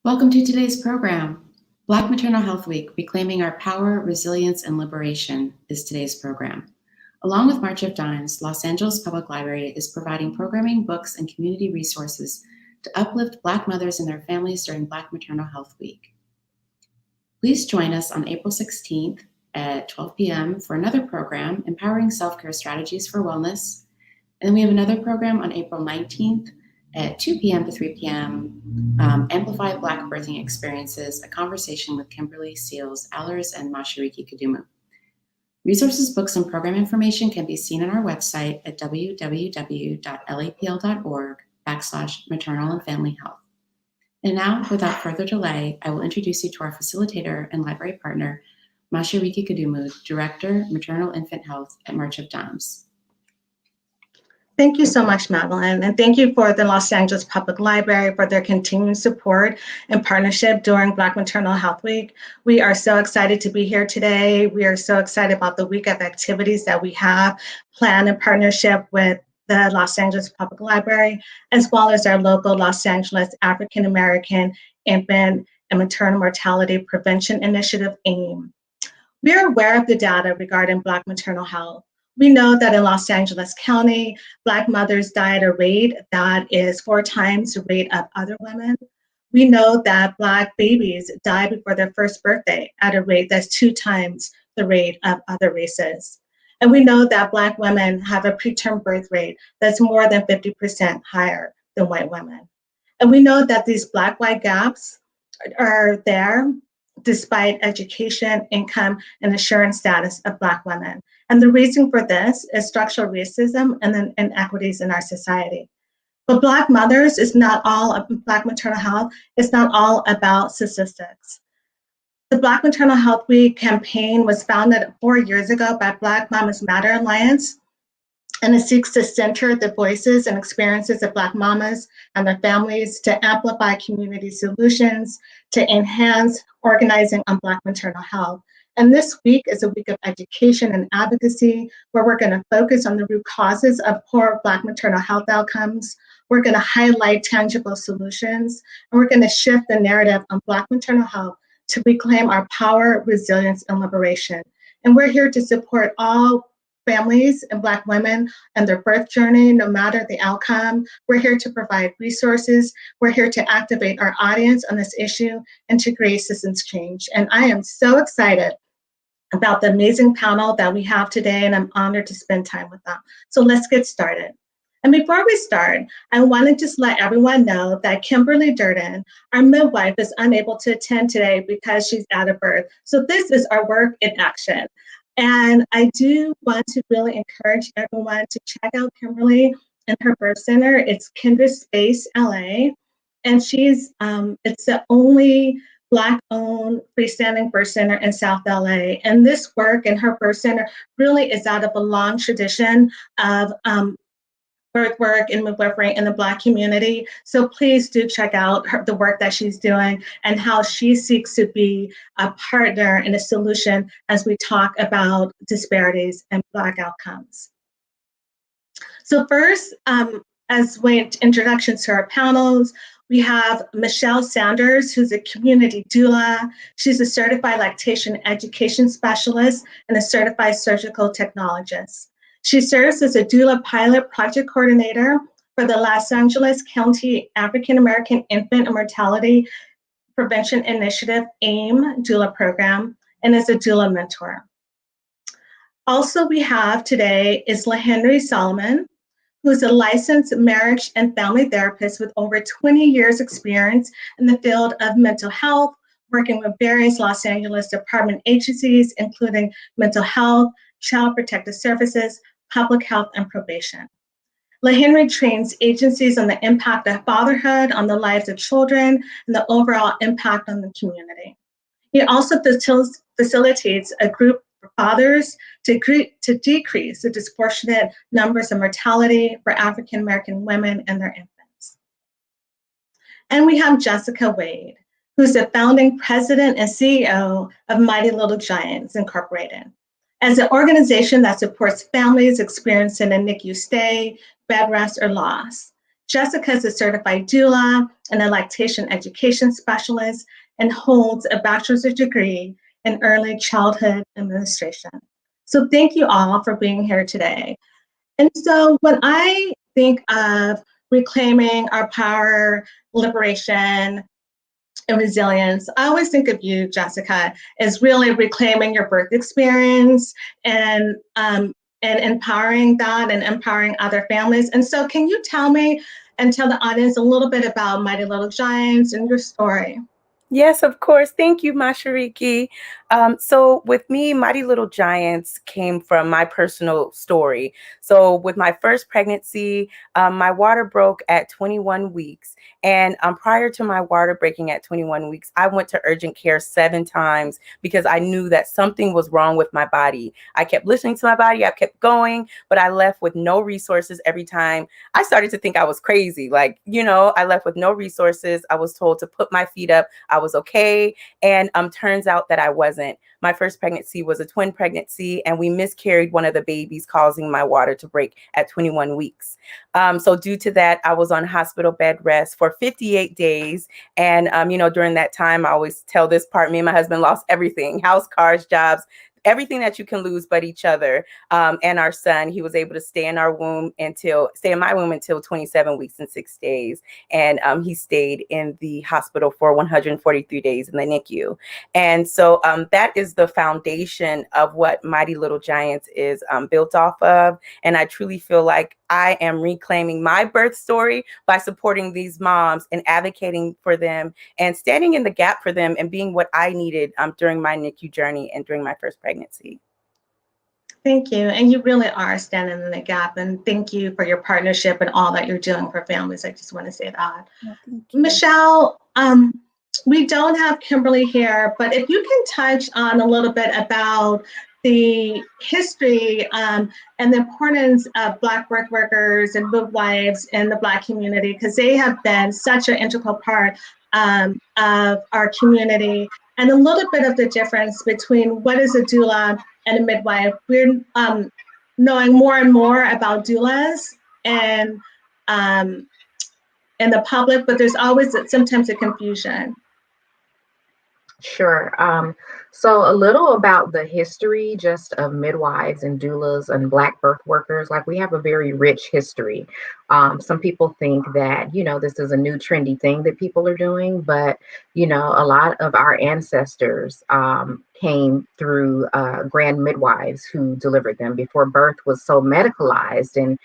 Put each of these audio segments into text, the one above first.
Welcome to today's program. Black Maternal Health Week, Reclaiming Our Power, Resilience, and Liberation is today's program. Along with March of Dimes, Los Angeles Public Library is providing programming, books, and community resources to uplift Black mothers and their families during Black Maternal Health Week. Please join us on April 16th at 12 p.m. for another program, Empowering Self-Care Strategies for Wellness. And then we have another program on April 19th at 2 p.m. to 3 p.m., Amplify Black Birthing Experiences, a conversation with Kimberly Seals, Allers, and Mashariki Kudumu. Resources, books, and program information can be seen on our website at www.lapl.org/maternal and family health. And now, without further delay, I will introduce you to our facilitator and library partner, Mashariki Kudumu, Director, Maternal Infant Health at March of Dimes. Thank you so much, Madeline, and thank you for the Los Angeles Public Library for their continued support and partnership during Black Maternal Health Week. We are so excited to be here today. We are so excited about the week of activities that we have planned in partnership with the Los Angeles Public Library, as well as our local Los Angeles African American Infant and Maternal Mortality Prevention Initiative, AAIMM. We are aware of the data regarding Black maternal health. We know that in Los Angeles County, Black mothers die at a rate that is 4 times the rate of other women. We know that Black babies die before their first birthday at a rate that's 2 times the rate of other races. And we know that Black women have a preterm birth rate that's more than 50% higher than white women. And we know that these Black-white gaps are there despite education, income, and insurance status of Black women. And the reason for this is structural racism and then inequities in our society. But Black mothers is not all, Black maternal health is not all about statistics. The Black Maternal Health Week campaign was founded 4 years ago by Black Mamas Matter Alliance, and it seeks to center the voices and experiences of Black mamas and their families to amplify community solutions, to enhance organizing on Black maternal health. And this week is a week of education and advocacy, where we're going to focus on the root causes of poor Black maternal health outcomes. We're going to highlight tangible solutions, and we're going to shift the narrative on Black maternal health to reclaim our power, resilience, and liberation. And we're here to support all families and Black women and their birth journey, no matter the outcome. We're here to provide resources. We're here to activate our audience on this issue and to create systems change. And I am so excited about the amazing panel that we have today, and I'm honored to spend time with them. So let's get started. And before we start, I want to just let everyone know that Kimberly Durdin, our midwife, is unable to attend today because she's out of birth. So this is our work in action. And I do want to really encourage everyone to check out Kimberly and her birth center. It's Kindred Space, LA. And she's, it's the only Black-owned freestanding birth center in South LA. And this work in her birth center really is out of a long tradition of birth work and midwifery in the Black community. So please do check out the work that she's doing and how she seeks to be a partner and a solution as we talk about disparities and Black outcomes. So first, as introductions to our panels, we have Michelle Sanders, who's a community doula. She's a certified lactation education specialist and a certified surgical technologist. She serves as a doula pilot project coordinator for the Los Angeles County African American Infant and Mortality Prevention Initiative, AAIMM Doula Program, and is a doula mentor. Also we have today is LeHenry Solomon, who is a licensed marriage and family therapist with over 20 years experience in the field of mental health, working with various Los Angeles department agencies, including mental health, child protective services, public health, and probation. LeHenry trains agencies on the impact of fatherhood on the lives of children and the overall impact on the community. He also facilitates a group for fathers to decrease the disproportionate numbers of mortality for African American women and their infants. And we have Jessica Wade, who's the founding president and CEO of Mighty Little Giants Incorporated, as an organization that supports families experiencing a NICU stay, bed rest, or loss. Jessica is a certified doula and a lactation education specialist and holds a bachelor's degree in early childhood administration. So thank you all for being here today. And so when I think of reclaiming our power, liberation, and resilience, I always think of you, Jessica, as really reclaiming your birth experience and empowering that and empowering other families. And so can you tell me and tell the audience a little bit about Mighty Little Giants and your story? Yes, of course. Thank you, Mashariki. So with me, Mighty Little Giants came from my personal story. So with my first pregnancy, my water broke at 21 weeks. And prior to my water breaking at 21 weeks, I went to urgent care 7 times because I knew that something was wrong with my body. I kept listening to my body. I kept going, but I left with no resources every time. I started to think I was crazy. Like, I left with no resources. I was told to put my feet up. I was okay. And turns out that I wasn't. My first pregnancy was a twin pregnancy, and we miscarried one of the babies, causing my water to break at 21 weeks. So due to that, I was on hospital bed rest for 58 days. And, during that time, I always tell this part, me and my husband lost everything: house, cars, jobs, everything that you can lose but each other. And our son, he was able to stay in my womb until 27 weeks and 6 days. And he stayed in the hospital for 143 days in the NICU. And so that is the foundation of what Mighty Little Giants is built off of. And I truly feel like I am reclaiming my birth story by supporting these moms and advocating for them and standing in the gap for them and being what I needed during my NICU journey and during my first pregnancy. Thank you. And you really are standing in the gap. And thank you for your partnership and all that you're doing for families. I just want to say that. Well, Michelle, we don't have Kimberly here, but if you can touch on a little bit about the history and the importance of Black birth workers and midwives in the Black community, because they have been such an integral part of our community, and a little bit of the difference between what is a doula and a midwife. We're knowing more and more about doulas and in the public, but there's always sometimes a confusion. Sure. So a little about the history just of midwives and doulas and Black birth workers. Like, we have a very rich history. Some people think that, this is a new trendy thing that people are doing, but, a lot of our ancestors came through grand midwives who delivered them. Before birth was so medicalized and,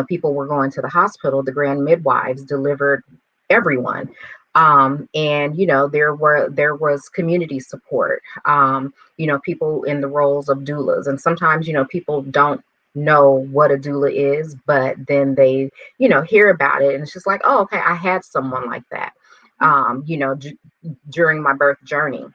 people were going to the hospital, the grand midwives delivered everyone. And there was community support, people in the roles of doulas. And sometimes, people don't know what a doula is, but then they, hear about it and it's just like, oh, okay, I had someone like that, during my birth journey.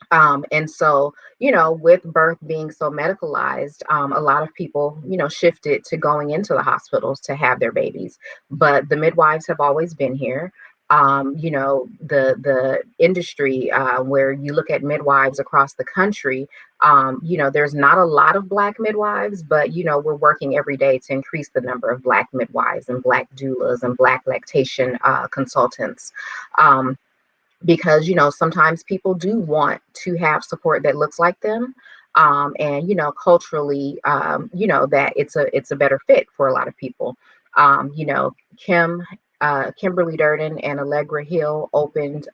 And so, with birth being so medicalized, a lot of people, shifted to going into the hospitals to have their babies. But the midwives have always been here. The industry where you look at midwives across the country, there's not a lot of Black midwives, but, we're working every day to increase the number of Black midwives and Black doulas and Black lactation consultants. Because, sometimes people do want to have support that looks like them. And, culturally, that it's a better fit for a lot of people. Kimberly Durdin and Allegra Hill opened,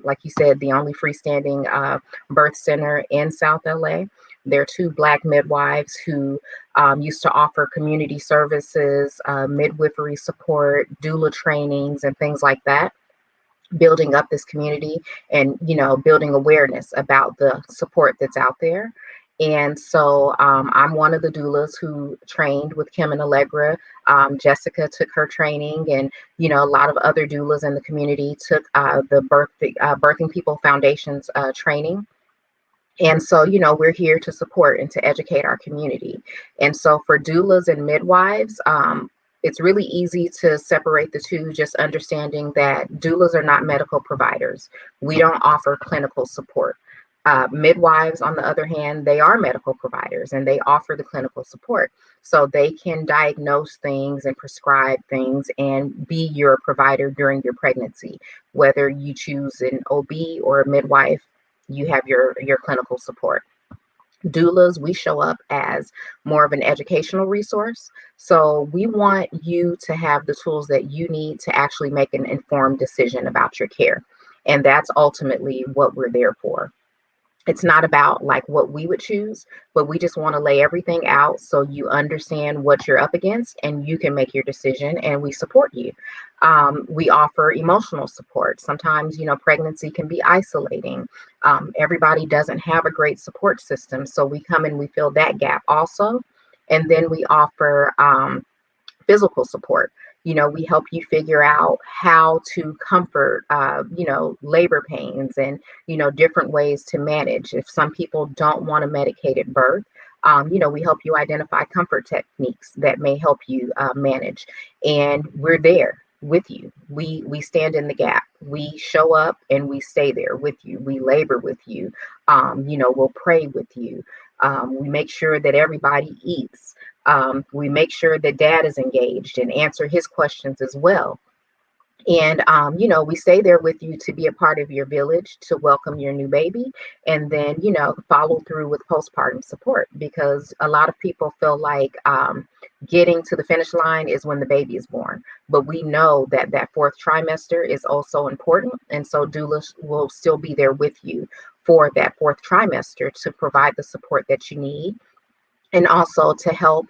like you said, the only freestanding birth center in South LA. They're 2 Black midwives who used to offer community services, midwifery support, doula trainings, and things like that, building up this community and, building awareness about the support that's out there. And so I'm one of the doulas who trained with Kim and Allegra. Jessica took her training, and, a lot of other doulas in the community took the Birthing People Foundation's training. And so, we're here to support and to educate our community. And so for doulas and midwives, it's really easy to separate the two, just understanding that doulas are not medical providers. We don't offer clinical support. Midwives, on the other hand, they are medical providers and they offer the clinical support. So they can diagnose things and prescribe things and be your provider during your pregnancy. Whether you choose an OB or a midwife, you have your clinical support. Doulas, we show up as more of an educational resource. So we want you to have the tools that you need to actually make an informed decision about your care. And that's ultimately what we're there for. It's not about like what we would choose, but we just want to lay everything out so you understand what you're up against and you can make your decision, and we support you. We offer emotional support. Sometimes, pregnancy can be isolating. Everybody doesn't have a great support system. So we come and we fill that gap also. And then we offer physical support. We help you figure out how to comfort, labor pains and, different ways to manage. If some people don't want a medicated birth, we help you identify comfort techniques that may help you manage. And we're there with you. We stand in the gap. We show up and we stay there with you. We labor with you. We'll pray with you. We make sure that everybody eats. We make sure that dad is engaged and answer his questions as well. And, we stay there with you to be a part of your village, to welcome your new baby, and then, follow through with postpartum support, because a lot of people feel like getting to the finish line is when the baby is born. But we know that that fourth trimester is also important. And so doulas will still be there with you for that fourth trimester to provide the support that you need. And also to help,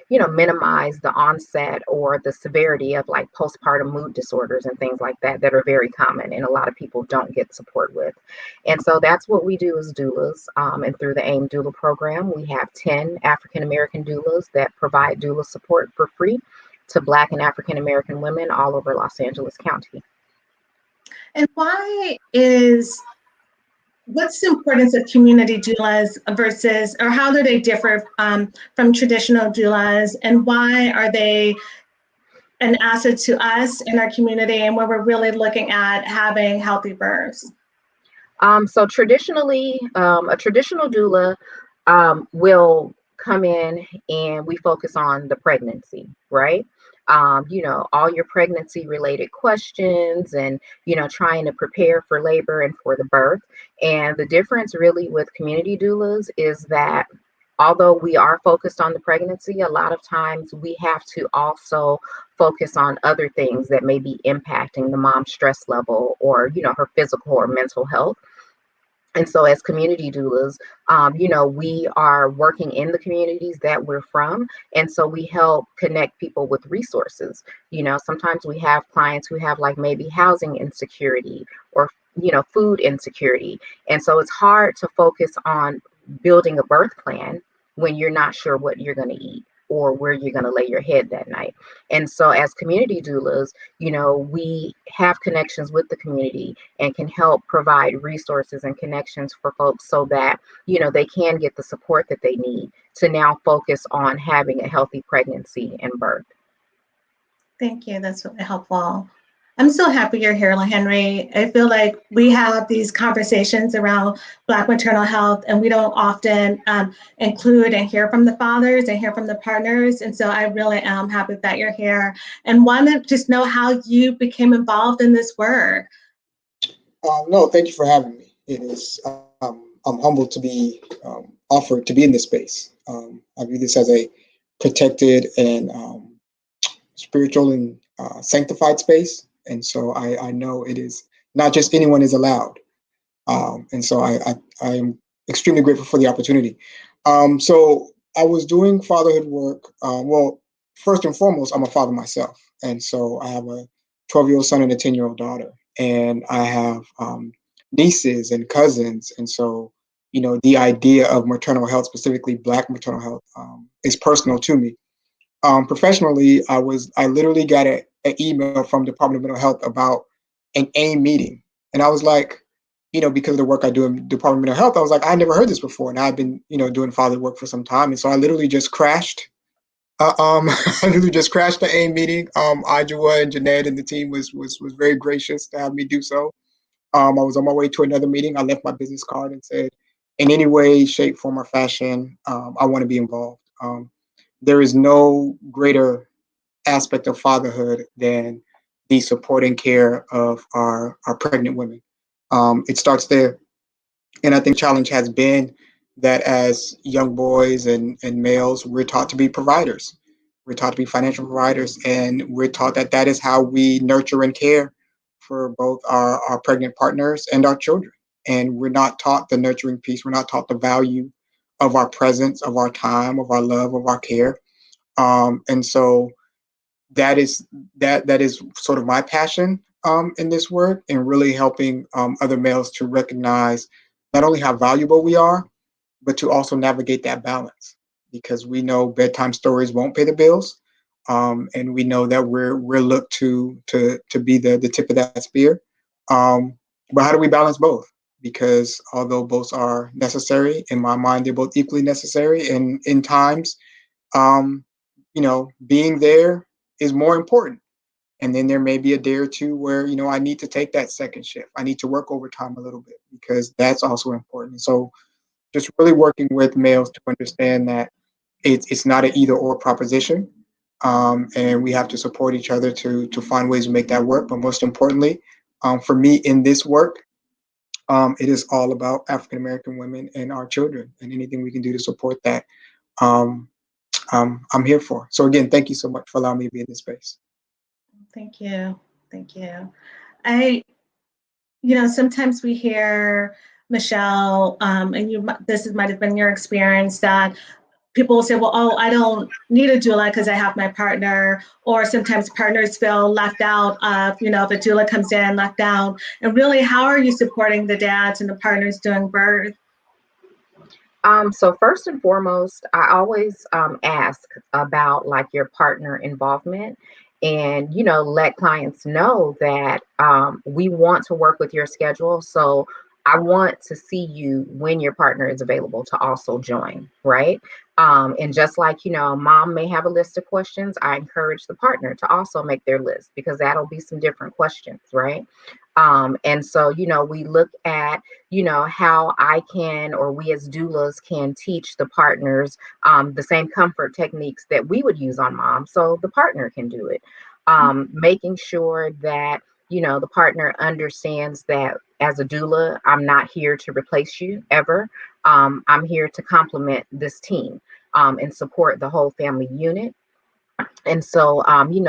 minimize the onset or the severity of like postpartum mood disorders and things like that are very common and a lot of people don't get support with. And so that's what we do as doulas. And through the AAIMM Doula Program, we have 10 African-American doulas that provide doula support for free to Black and African-American women all over Los Angeles County. And what's the importance of community doulas versus, or how do they differ from traditional doulas, and why are they an asset to us in our community and when we're really looking at having healthy births? So traditionally, a traditional doula will come in and we focus on the pregnancy, right? All your pregnancy related questions and, trying to prepare for labor and for the birth. And the difference really with community doulas is that although we are focused on the pregnancy, a lot of times we have to also focus on other things that may be impacting the mom's stress level or, her physical or mental health. And so as community doulas, we are working in the communities that we're from. And so we help connect people with resources. Sometimes we have clients who have like maybe housing insecurity or, food insecurity. And so it's hard to focus on building a birth plan when you're not sure what you're going to eat or where you're going to lay your head that night. And so as community doulas, we have connections with the community and can help provide resources and connections for folks so that, they can get the support that they need to now focus on having a healthy pregnancy and birth. Thank you. That's really helpful. I'm so happy you're here, LeHenry. I feel like we have these conversations around Black maternal health, and we don't often include and hear from the fathers and hear from the partners. And so I really am happy that you're here and want to just know how you became involved in this work. No, thank you for having me. It is, I'm humbled to be offered to be in this space. I view this as a protected and spiritual and sanctified space. And so I know it is not just anyone is allowed. And so I am extremely grateful for the opportunity. So I was doing fatherhood work. Well, first and foremost, I'm a father myself. And so I have a 12-year-old son and a 10-year-old daughter. And I have nieces and cousins. And so, the idea of maternal health, specifically Black maternal health, is personal to me. Professionally, I literally got an email from Department of Mental Health about an AIMM meeting. And I was like, because of the work I do in Department of Mental Health, I was like, I never heard this before. And I've been, doing father work for some time. And so I literally just crashed. I literally just crashed the AIMM meeting. Ajua and Jeanette and the team was very gracious to have me do so. I was on my way to another meeting. I left my business card and said, in any way, shape, form, or fashion, I want to be involved. There is no greater aspect of fatherhood than the support and care of our pregnant women. It starts there. And I think challenge has been that as young boys and males, we're taught to be providers. We're taught to be financial providers, and we're taught that that is how we nurture and care for both our pregnant partners and our children. And we're not taught the nurturing piece. We're not taught the value of our presence, of our time, of our love, of our care. And so that is sort of my passion in this work, and really helping other males to recognize not only how valuable we are, but to also navigate that balance, because we know bedtime stories won't pay the bills, and we know that we're looked to be the tip of that spear. But how do we balance both? Because although both are necessary, in my mind, they're both equally necessary, and in times, being there is more important. And then there may be a day or two where, I need to take that second shift. I need to work overtime a little bit, because that's also important. So just really working with males to understand that it's not an either or proposition. And we have to support each other to find ways to make that work. But most importantly, for me in this work, it is all about African-American women and our children, and anything we can do to support that. I'm here for. So again, thank you so much for allowing me to be in this space. Thank you. Thank you. Sometimes we hear, Michelle, and this might have been your experience, that people will say, well, oh, I don't need a doula because I have my partner. Or sometimes partners feel left out of, if a doula comes in, left out. And really, how are you supporting the dads and the partners during birth? So first and foremost, I always ask about like your partner involvement, and let clients know that we want to work with your schedule. So I want to see you when your partner is available to also join, right? And just like mom may have a list of questions, I encourage the partner to also make their list, because that'll be some different questions, right? And so we look at how I can, or we as doulas can teach the partners the same comfort techniques that we would use on mom, so the partner can do it. Making sure that the partner understands that as a doula, I'm not here to replace you ever. I'm here to complement this team and support the whole family unit. And so,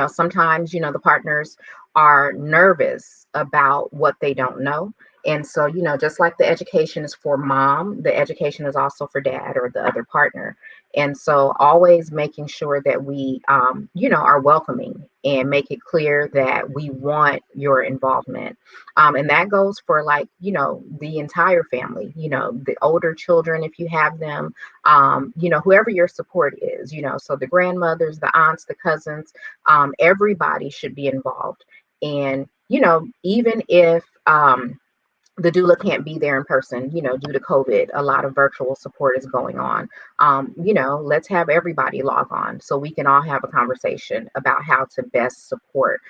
sometimes, the partners are nervous about what they don't know. And so, just like the education is for mom, the education is also for dad or the other partner. And so always making sure that we, are welcoming and make it clear that we want your involvement. And that goes for like, the entire family, the older children, if you have them, whoever your support is, so the grandmothers, the aunts, the cousins, everybody should be involved. And, even if the doula can't be there in person, due to COVID, a lot of virtual support is going on. Let's have everybody log on so we can all have a conversation about how to best support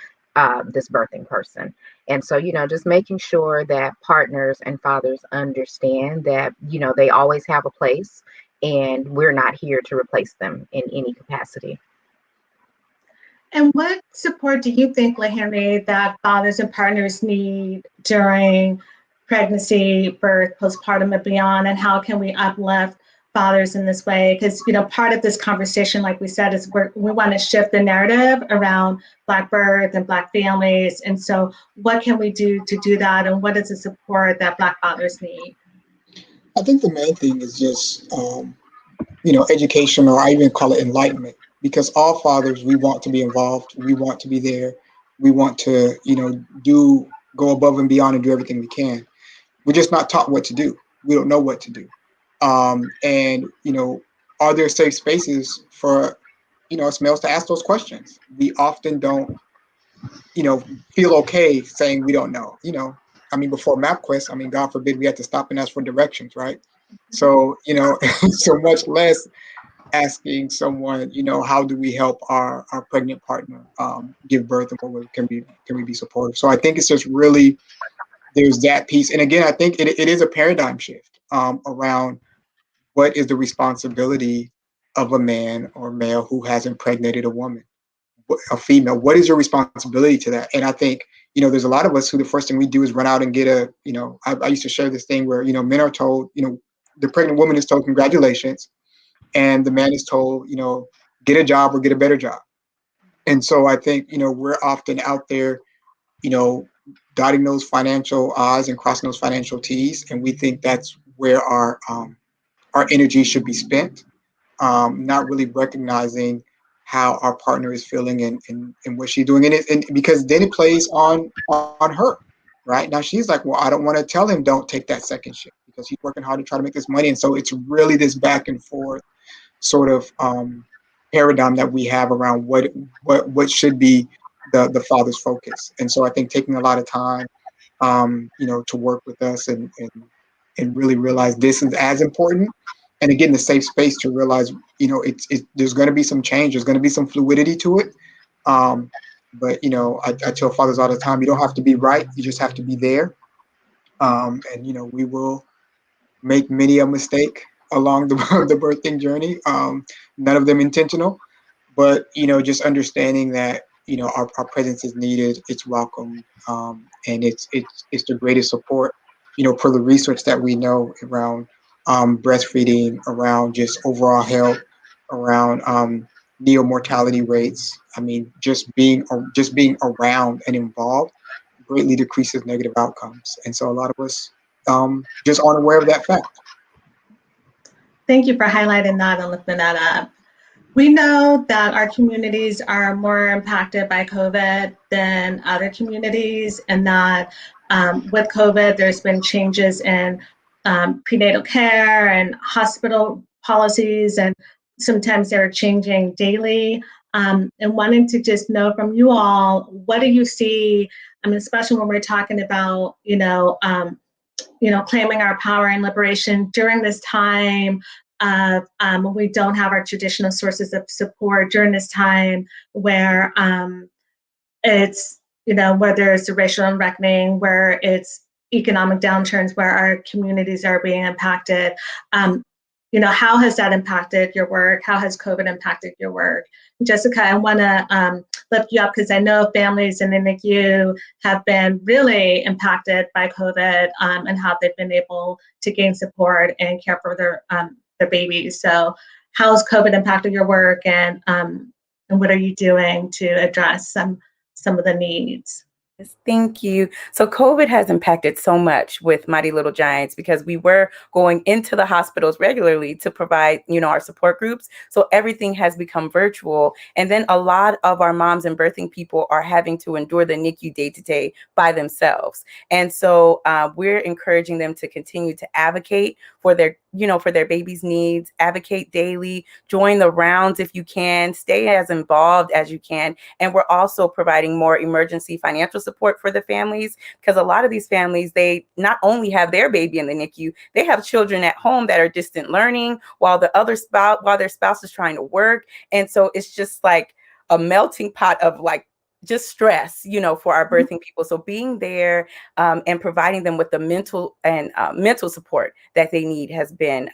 this birthing person. And so, just making sure that partners and fathers understand that, they always have a place, and we're not here to replace them in any capacity. And what support do you think, LeHenry, that fathers and partners need during pregnancy, birth, postpartum, and beyond? And how can we uplift fathers in this way? Because, part of this conversation, like we said, is we want to shift the narrative around Black birth and Black families. And so what can we do to do that? And what is the support that Black fathers need? I think the main thing is just, education, or I even call it enlightenment, because all fathers, we want to be involved. We want to be there. We want to, go above and beyond and do everything we can. We're just not taught what to do. We don't know what to do. And, are there safe spaces for, us males to ask those questions? We often don't, feel okay saying we don't know. Before MapQuest, God forbid we had to stop and ask for directions, right? So, so much less asking someone, how do we help our pregnant partner give birth, and what can we be supportive? So I think it's just really there's that piece. And again, I think it is a paradigm shift around what is the responsibility of a man or male who has impregnated a woman, a female. What is your responsibility to that? And I think, there's a lot of us who the first thing we do is run out and get I used to share this thing where, men are told, the pregnant woman is told, congratulations. And the man is told, get a job or get a better job. And so I think, we're often out there, dotting those financial I's and crossing those financial T's. And we think that's where our energy should be spent, not really recognizing how our partner is feeling and what she's doing. And because then it plays on her, right? Now she's like, well, I don't want to tell him don't take that second shift because he's working hard to try to make this money. And so it's really this back and forth sort of paradigm that we have around what should be the father's focus. And so I think taking a lot of time, to work with us and really realize this is as important. And again, the safe space to realize, there's going to be some change. There's going to be some fluidity to it. But, I tell fathers all the time, you don't have to be right. You just have to be there. And, we will make many a mistake along the birthing journey. None of them intentional, but, just understanding that, our presence is needed. It's welcome. And it's the greatest support, per the research that we know around breastfeeding, around just overall health, around neo-mortality rates. I mean, just being around and involved greatly decreases negative outcomes. And so a lot of us just aren't aware of that fact. Thank you for highlighting that and lifting that up. We know that our communities are more impacted by COVID than other communities, and that with COVID, there's been changes in prenatal care and hospital policies, and sometimes they're changing daily. And wanting to just know from you all, what do you see? I mean, especially when we're talking about, claiming our power and liberation during this time of we don't have our traditional sources of support, during this time where it's, where there's a racial unreckoning, where it's economic downturns, where our communities are being impacted. How has that impacted your work? How has COVID impacted your work? Jessica, I want to lift you up because I know families in the NICU have been really impacted by COVID and how they've been able to gain support and care for their babies. So how has COVID impacted your work, and what are you doing to address some of the needs? Yes, thank you. So COVID has impacted so much with Mighty Little Giants because we were going into the hospitals regularly to provide, our support groups. So everything has become virtual. And then a lot of our moms and birthing people are having to endure the NICU day to day by themselves. And so we're encouraging them to continue to advocate for their, for their baby's needs, advocate daily, join the rounds if you can, stay as involved as you can. And we're also providing more emergency financial support for the families, because a lot of these families, they not only have their baby in the NICU, they have children at home that are distant learning while their spouse is trying to work. And so it's just like a melting pot of like just stress, for our birthing people. So being there and providing them with the mental support that they need has been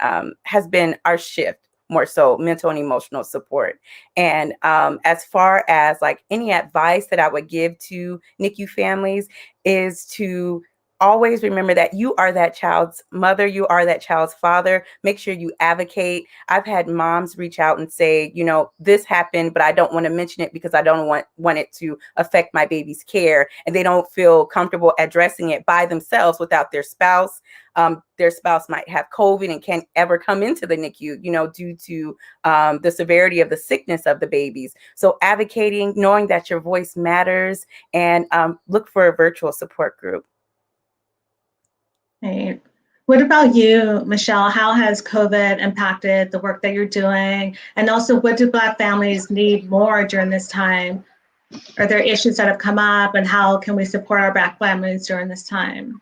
our shift. More so mental and emotional support. And as far as like any advice that I would give to NICU families is to always remember that you are that child's mother, you are that child's father. Make sure you advocate. I've had moms reach out and say, this happened, but I don't want to mention it because I don't want it to affect my baby's care. And they don't feel comfortable addressing it by themselves without their spouse. Their spouse might have COVID and can't ever come into the NICU, due to the severity of the sickness of the babies. So advocating, knowing that your voice matters, and look for a virtual support group. Right. What about you, Michelle? How has COVID impacted the work that you're doing? And also, what do Black families need more during this time? Are there issues that have come up, and how can we support our Black families during this time?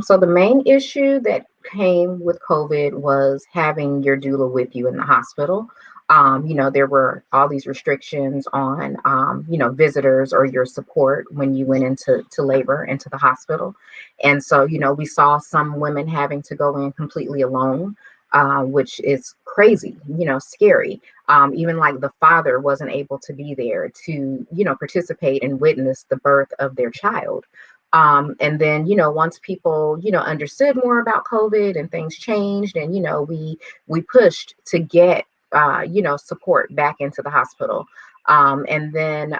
So the main issue that came with COVID was having your doula with you in the hospital. There were all these restrictions on, visitors or your support when you went into labor, into the hospital. And so, we saw some women having to go in completely alone, which is crazy, scary. Even like the father wasn't able to be there to, participate and witness the birth of their child. And then, once people, understood more about COVID and things changed, and, we pushed to get, support back into the hospital. And then,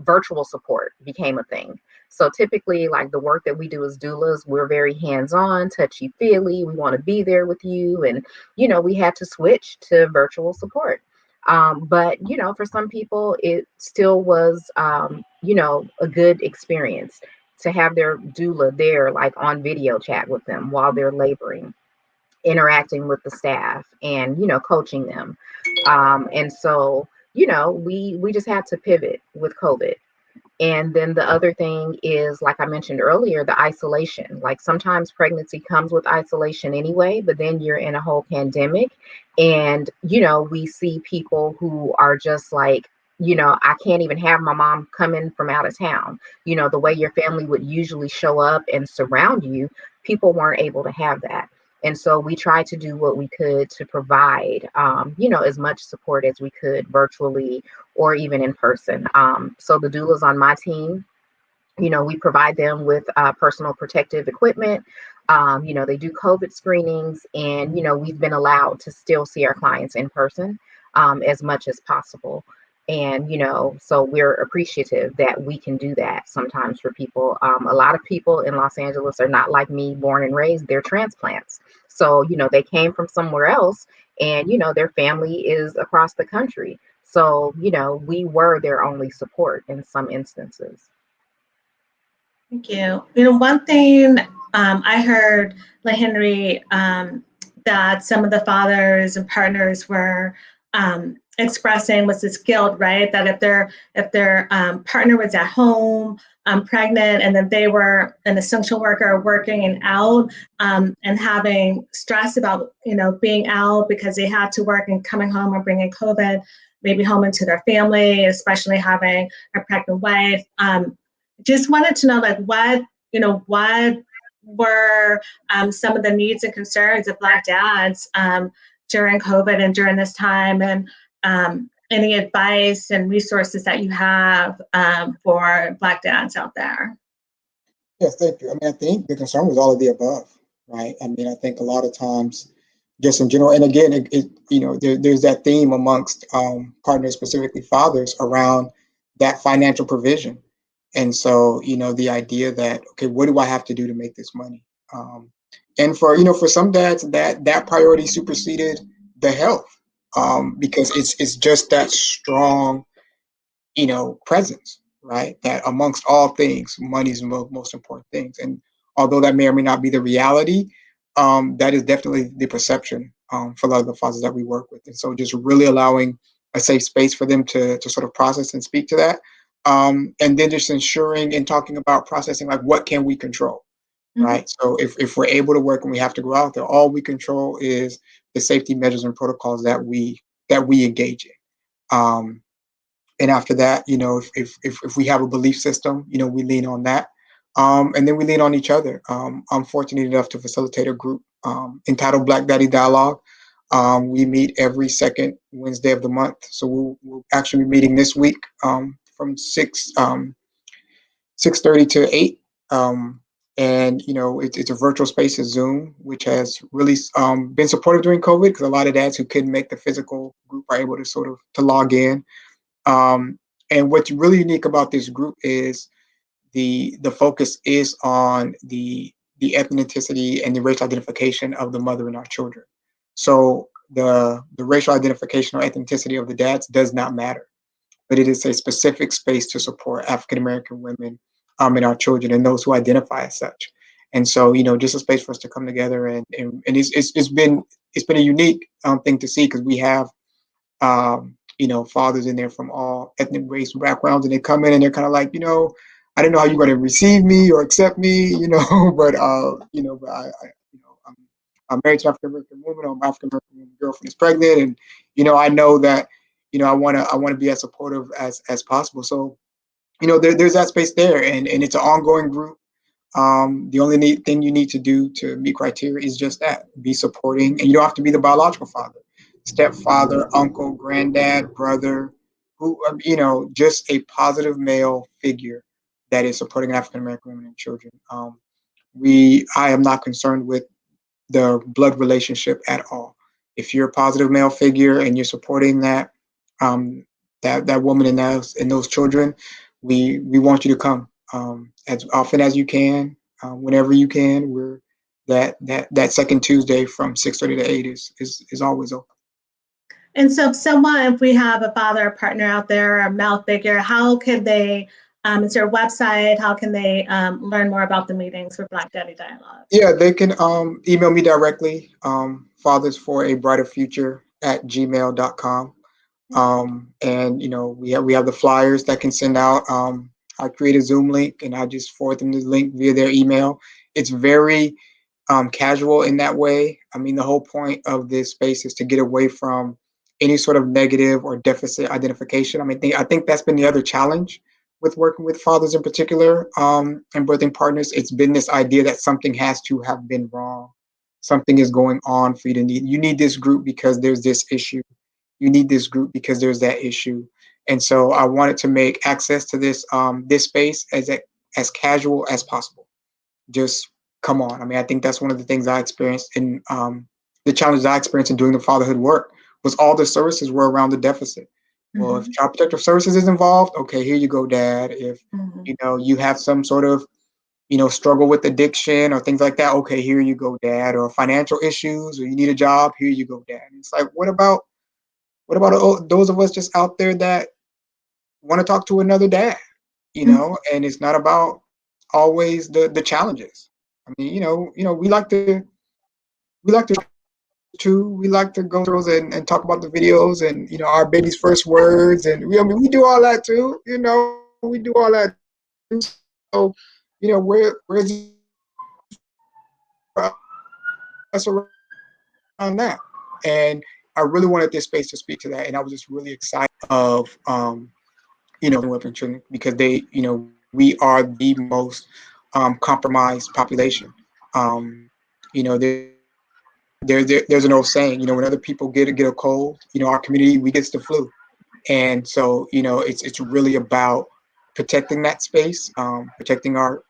virtual support became a thing. So typically, like the work that we do as doulas, we're very hands-on, touchy-feely. We want to be there with you. And, we had to switch to virtual support. But, for some people, it still was, a good experience to have their doula there, like on video chat with them while they're laboring, interacting with the staff and, coaching them. And so, we just had to pivot with COVID. And then the other thing is, like I mentioned earlier, the isolation. Like sometimes pregnancy comes with isolation anyway, but then you're in a whole pandemic. And, we see people who are just like, I can't even have my mom come in from out of town. The way your family would usually show up and surround you, people weren't able to have that. And so we tried to do what we could to provide, as much support as we could virtually or even in person. So the doulas on my team, we provide them with personal protective equipment. They do COVID screenings, and, we've been allowed to still see our clients in person as much as possible. And, so we're appreciative that we can do that sometimes for people. A lot of people in Los Angeles are not like me, born and raised, they're transplants. So, they came from somewhere else, and, their family is across the country. So, we were their only support in some instances. Thank you. One thing I heard, LeHenry, that some of the fathers and partners were expressing was this guilt, right? That if their partner was at home, pregnant, and then they were an essential worker working and out, and having stress about being out because they had to work and coming home and bringing COVID maybe home into their family, especially having a pregnant wife. Just wanted to know, like, what were some of the needs and concerns of Black dads during COVID and during this time, and any advice and resources that you have for Black dads out there? Yes, thank you. I mean, I think the concern was all of the above, right? I mean, I think a lot of times, just in general, and again, there's that theme amongst partners, specifically fathers, around that financial provision. And so, the idea that, okay, what do I have to do to make this money? And for some dads, that priority superseded the health, because it's just that strong, presence, right? That amongst all things, money is the most important things. And although that may or may not be the reality, that is definitely the perception for a lot of the fathers that we work with. And so just really allowing a safe space for them to sort of process and speak to that. And then just ensuring and talking about processing, like, what can we control, right? So if we're able to work and we have to go out there, all we control is the safety measures and protocols that we engage in. And after that, if we have a belief system, we lean on that. And then we lean on each other. I'm fortunate enough to facilitate a group entitled Black Daddy Dialogue. We meet every second Wednesday of the month. So we'll actually be meeting this week from 6:30 to 8. And it's a virtual space, of Zoom, which has really been supportive during COVID, because a lot of dads who couldn't make the physical group are able to sort of to log in. And what's really unique about this group is the focus is on the ethnicity and the racial identification of the mother and our children. So the racial identification or ethnicity of the dads does not matter, but it is a specific space to support African American women and our children and those who identify as such. And so, just a space for us to come together, and it's been a unique thing to see, because we have fathers in there from all ethnic race backgrounds, and they come in and they're kind of like, I don't know how you're going to receive me or accept me, but but I'm I'm married to an African American woman, or my African American girlfriend is pregnant, and I know that I want to be as supportive as possible. So there's that space there, and it's an ongoing group. The only thing you need to do to meet criteria is just that: be supporting, and you don't have to be the biological father, stepfather, uncle, granddad, brother, who just a positive male figure that is supporting African American women and children. I am not concerned with the blood relationship at all. If you're a positive male figure and you're supporting that woman and those children, we want you to come as often as you can, whenever you can. We're that second Tuesday from 6:30 to 8 is always open. And so if we have a father or partner out there, or a male figure, how can they, is there a website, how can they learn more about the meetings for Black Daddy Dialogue? Yeah, they can email me directly, fathersforabrighterfuture@gmail.com. And we have the flyers that can send out. I create a Zoom link and I just forward them the link via their email. It's very casual in that way. I mean, the whole point of this space is to get away from any sort of negative or deficit identification. I think that's been the other challenge with working with fathers in particular, and birthing partners. It's been this idea that something has to have been wrong. Something is going on for you you need this group because there's this issue. You need this group because there's that issue. And so I wanted to make access to this space as casual as possible. Just come on. I think that's one of the things I experienced in the challenges I experienced in doing the fatherhood work was all the services were around the deficit. Well, if Child Protective Services is involved, okay, here you go, Dad. If you have some sort of struggle with addiction or things like that, okay, here you go, Dad. Or financial issues, or you need a job, here you go, Dad. And it's like, what about those of us just out there that want to talk to another dad? And it's not about always the challenges. We like to go through those and talk about the videos and our baby's first words, and we do all that too. We do all that too. So where's us around that? And I really wanted this space to speak to that, and I was just really excited of weapon children because we are the most compromised population. There's an old saying, when other people get a cold, our community, we gets the flu. And so, it's really about protecting that space, protecting our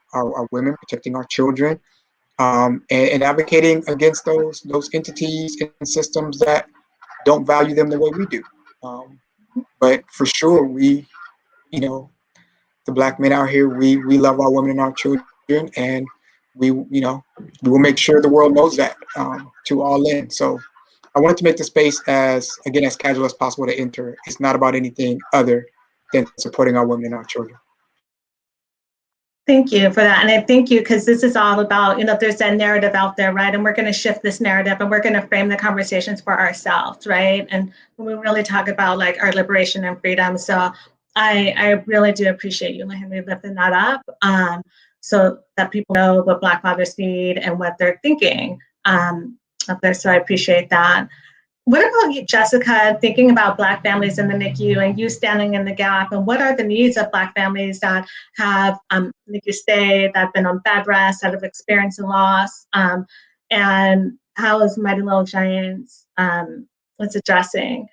women, protecting our children, and advocating against those entities and systems that don't value them the way we do. But for sure, the Black men out here, we love our women and our children, and we will make sure the world knows that to all in. So I wanted to make the space as casual as possible to enter. It's not about anything other than supporting our women and our children. Thank you for that. And I thank you because this is all about, there's that narrative out there, right? And we're going to shift this narrative and we're going to frame the conversations for ourselves, right? And when we really talk about like our liberation and freedom. So I really do appreciate you, LeHenry, lifting that up so that people know what Black fathers need and what they're thinking up there. So I appreciate that. What about you, Jessica, thinking about Black families in the NICU and you standing in the gap, and what are the needs of Black families that have NICU stay, that have been on bed rest, that have experienced a loss, and how is Mighty Little Giants what's addressing?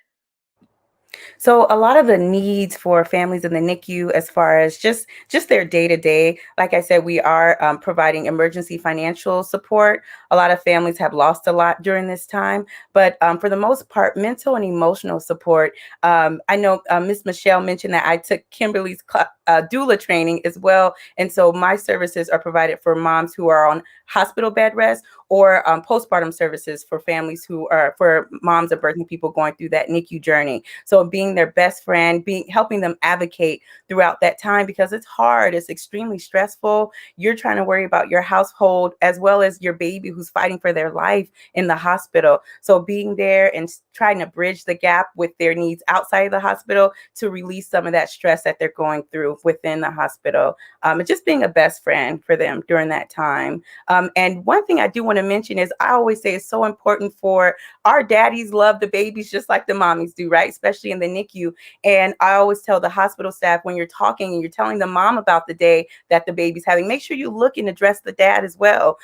So a lot of the needs for families in the NICU, as far as just their day-to-day, like I said, we are providing emergency financial support. A lot of families have lost a lot during this time, but for the most part, mental and emotional support. I know Ms. Michelle mentioned that I took Kimberly's doula training as well. And so my services are provided for moms who are on hospital bed rest, or postpartum services for families for moms of birthing people going through that NICU journey. So So being their best friend, helping them advocate throughout that time, because it's hard, it's extremely stressful. You're trying to worry about your household as well as your baby who's fighting for their life in the hospital. So being there and trying to bridge the gap with their needs outside of the hospital to release some of that stress that they're going through within the hospital. And just being a best friend for them during that time. And one thing I do want to mention is I always say it's so important for our daddies love the babies just like the mommies do, right? Especially in the NICU. And I always tell the hospital staff when you're talking and you're telling the mom about the day that the baby's having, make sure you look and address the dad as well.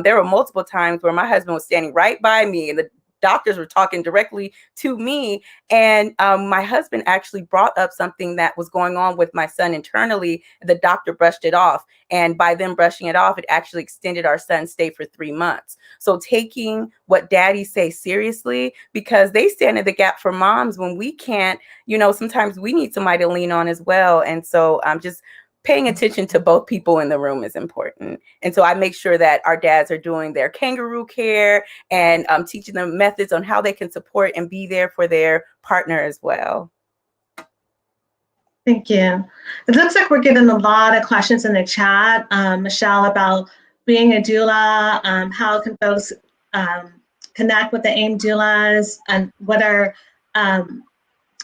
There were multiple times where my husband was standing right by me and the doctors were talking directly to me. And my husband actually brought up something that was going on with my son internally. The doctor brushed it off. And by them brushing it off, it actually extended our son's stay for 3 months. So taking what daddies say seriously, because they stand in the gap for moms when we can't, sometimes we need somebody to lean on as well. And so just paying attention to both people in the room is important. And so I make sure that our dads are doing their kangaroo care and teaching them methods on how they can support and be there for their partner as well. Thank you. It looks like we're getting a lot of questions in the chat, Michelle, about being a doula. How can folks connect with the AAIMM doulas, and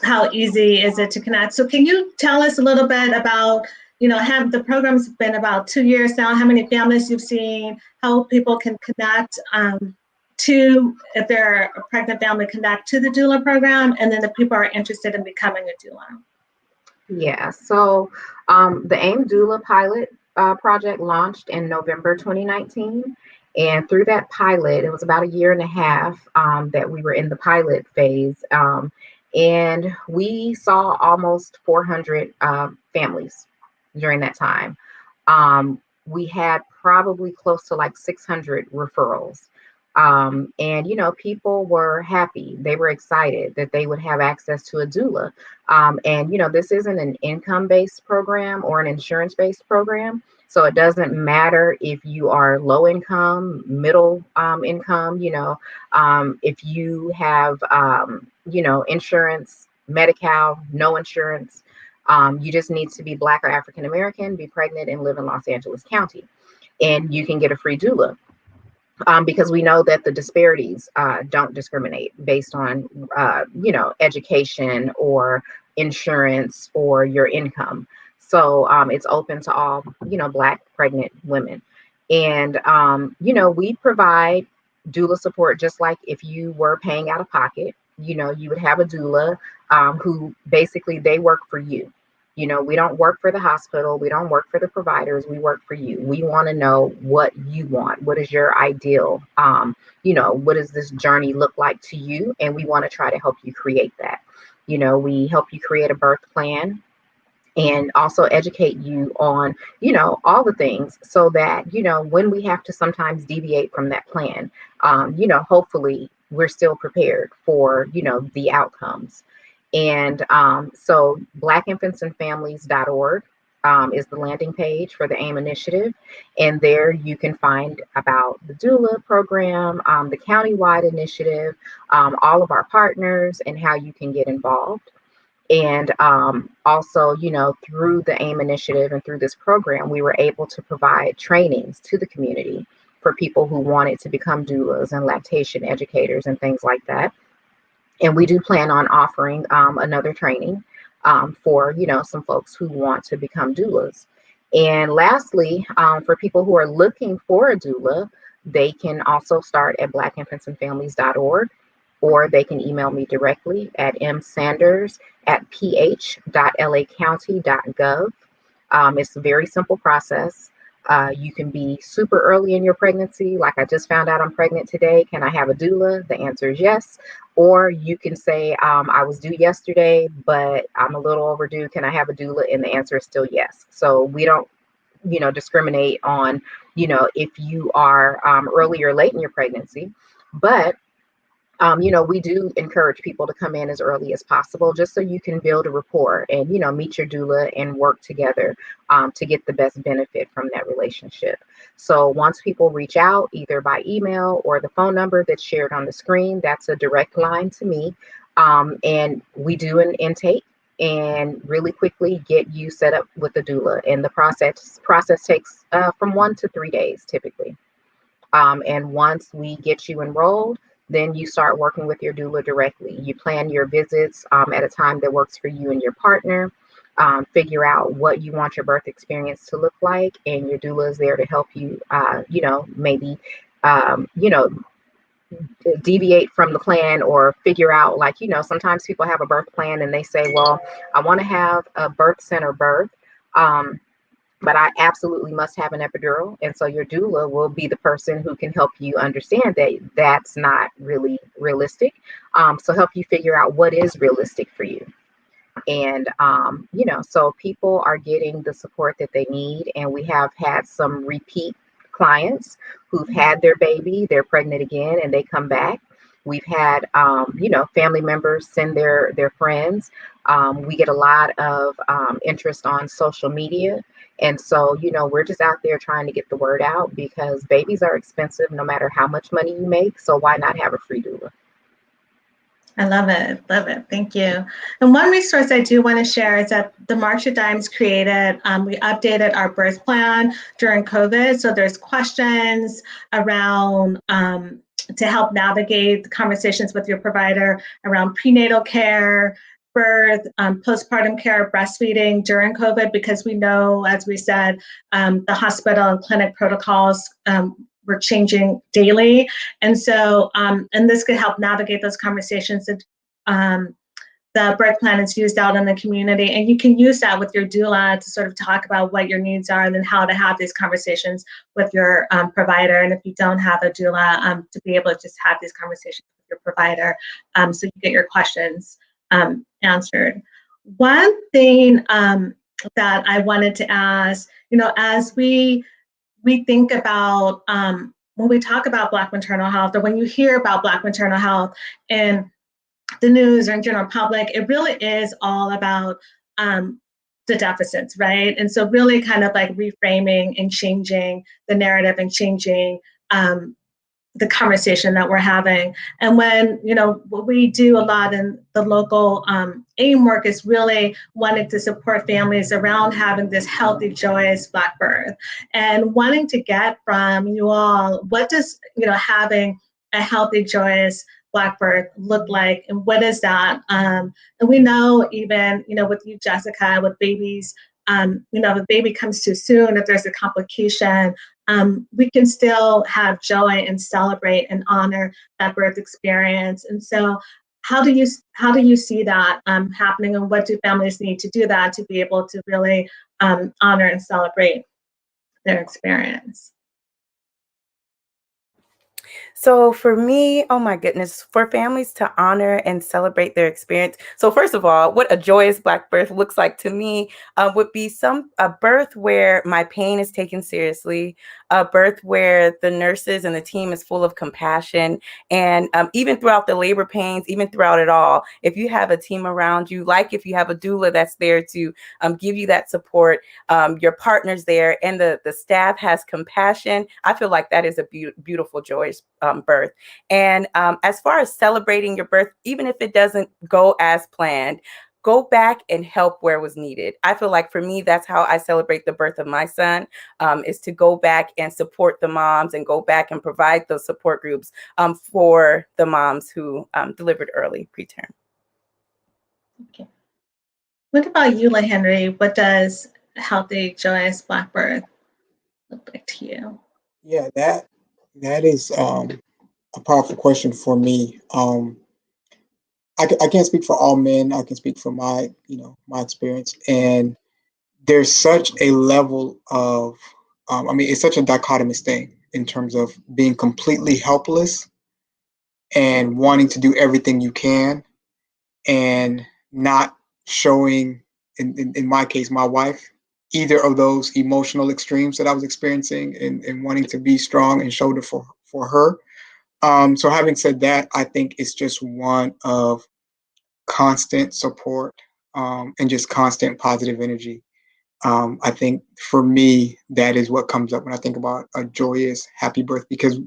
how easy is it to connect? So can you tell us a little bit about, have the program's been about 2 years now, how many families you've seen, how people can connect if they're a pregnant family, connect to the doula program, and then if people are interested in becoming a doula? Yeah, so the AAIMM Doula pilot project launched in November 2019. And through that pilot, it was about a year and a half that we were in the pilot phase. And we saw almost 400 families during that time. We had probably close to like 600 referrals. And, people were happy. They were excited that they would have access to a doula. And, this isn't an income-based program or an insurance-based program. So it doesn't matter if you are low income, middle income, if you have, insurance, Medi-Cal, no insurance. You just need to be Black or African American, be pregnant, and live in Los Angeles County. And you can get a free doula. Because we know that the disparities don't discriminate based on, education or insurance or your income. So it's open to all, Black pregnant women. And, we provide doula support just like if you were paying out of pocket. You would have a doula who basically they work for you. We don't work for the hospital. We don't work for the providers. We work for you. We want to know what you want. What is your ideal? What does this journey look like to you? And we want to try to help you create that. We help you create a birth plan and also educate you on, all the things so that, when we have to sometimes deviate from that plan, hopefully we're still prepared for, the outcomes. And so blackinfantsandfamilies.org is the landing page for the AAIMM initiative. And there you can find about the doula program, the countywide initiative, all of our partners and how you can get involved. And also, through the AAIMM initiative and through this program, we were able to provide trainings to the community for people who wanted to become doulas and lactation educators and things like that. And we do plan on offering another training for, some folks who want to become doulas. And lastly, for people who are looking for a doula, they can also start at blackinfantsandfamilies.org, or they can email me directly at msanders@ph.lacounty.gov. It's a very simple process. You can be super early in your pregnancy. Like I just found out I'm pregnant today. Can I have a doula? The answer is yes. Or you can say, I was due yesterday, but I'm a little overdue. Can I have a doula? And the answer is still yes. So we don't, discriminate on, if you are early or late in your pregnancy. But we do encourage people to come in as early as possible, just so you can build a rapport and, meet your doula and work together to get the best benefit from that relationship. So once people reach out, either by email or the phone number that's shared on the screen, that's a direct line to me. And we do an intake and really quickly get you set up with the doula. And the process takes from 1 to 3 days typically. And once we get you enrolled, then you start working with your doula directly. You plan your visits at a time that works for you and your partner. Figure out what you want your birth experience to look like, and your doula is there to help you. Maybe deviate from the plan, or figure out, like, sometimes people have a birth plan and they say, well, I want to have a birth center birth. But I absolutely must have an epidural. And so your doula will be the person who can help you understand that that's not really realistic. So help you figure out what is realistic for you. And, so people are getting the support that they need. And we have had some repeat clients who've had their baby, they're pregnant again, and they come back. We've had, family members send their friends. We get a lot of interest on social media. And so, we're just out there trying to get the word out, because babies are expensive no matter how much money you make. So why not have a free doula? I love it. Love it. Thank you. And one resource I do want to share is that the March of Dimes created, we updated our birth plan during COVID. So there's questions around to help navigate the conversations with your provider around prenatal care, birth, postpartum care, breastfeeding during COVID, because we know, as we said, the hospital and clinic protocols we're changing daily. And so, and this could help navigate those conversations that the birth plan is used out in the community. And you can use that with your doula to sort of talk about what your needs are, and then how to have these conversations with your provider. And if you don't have a doula, to be able to just have these conversations with your provider, so you get your questions answered. One thing that I wanted to ask, as we think about when we talk about Black maternal health, or when you hear about Black maternal health in the news or in general public, it really is all about the deficits, right? And so really kind of like reframing and changing the narrative and changing the conversation that we're having. And when, what we do a lot in the local AIMM work is really wanting to support families around having this healthy, joyous Black birth, and wanting to get from you all, what does, having a healthy, joyous Black birth look like, and what is that? And we know, even, with you, Jessica, with babies, if the baby comes too soon, if there's a complication, we can still have joy and celebrate and honor that birth experience. And so, how do you see that happening, and what do families need to do that to be able to really honor and celebrate their experience? So for me, oh my goodness, for families to honor and celebrate their experience. So first of all, what a joyous Black birth looks like to me would be a birth where my pain is taken seriously, a birth where the nurses and the team is full of compassion. And even throughout the labor pains, even throughout it all, if you have a team around you, like if you have a doula that's there to give you that support, your partner's there, and the staff has compassion, I feel like that is a beautiful, joyous birth. And as far as celebrating your birth, even if it doesn't go as planned, go back and help where was needed. I feel like for me, that's how I celebrate the birth of my son, is to go back and support the moms, and go back and provide those support groups for the moms who delivered early, preterm. Okay. What about you, LeHenry? What does healthy, joyous Black birth look like to you? Yeah, that is a powerful question for me. I can't speak for all men. I can speak from my experience. And there's such a level of, it's such a dichotomous thing in terms of being completely helpless and wanting to do everything you can, and not showing, in my case, my wife, either of those emotional extremes that I was experiencing, and wanting to be strong and shoulder for her. So having said that, I think it's just one of constant support, and just constant positive energy. I think for me, that is what comes up when I think about a joyous, happy birth, because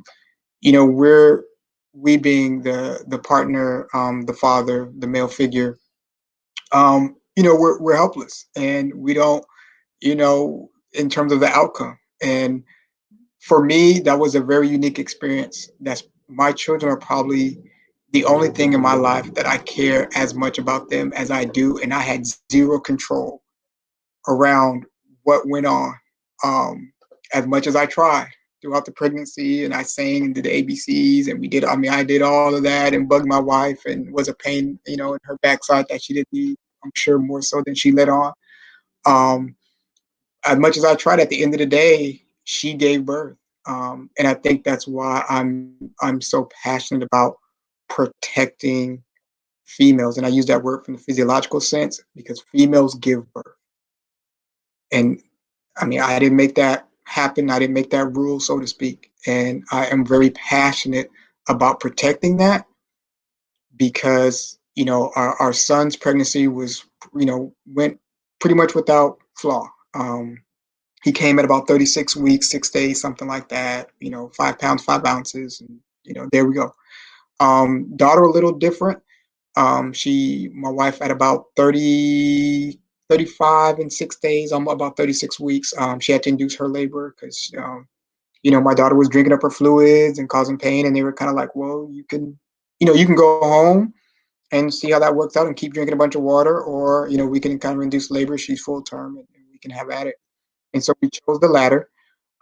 we being the partner, the father, the male figure, we're helpless, and we don't, in terms of the outcome. And for me, that was a very unique experience. My children are probably the only thing in my life that I care as much about them as I do, and I had zero control around what went on. As much as I tried throughout the pregnancy, and I sang and did the ABCs, and I did all of that and bugged my wife, and was a pain, in her backside that she didn't need, I'm sure more so than she let on. Um, as much as I tried, at the end of the day, she gave birth. And I think that's why I'm so passionate about protecting females. And I use that word from the physiological sense because females give birth. And I mean, I didn't make that happen. I didn't make that rule, so to speak. And I am very passionate about protecting that because, our son's pregnancy was, went pretty much without flaw. He came at about 36 weeks, 6 days, something like that, 5 pounds, 5 ounces. And, there we go. Daughter, a little different. My wife at about 30, 35 and 6 days, about 36 weeks. She had to induce her labor because, my daughter was drinking up her fluids and causing pain. And they were kind of like, well, you can go home and see how that works out and keep drinking a bunch of water, or, we can kind of induce labor. She's full term and we can have at it. And so we chose the latter.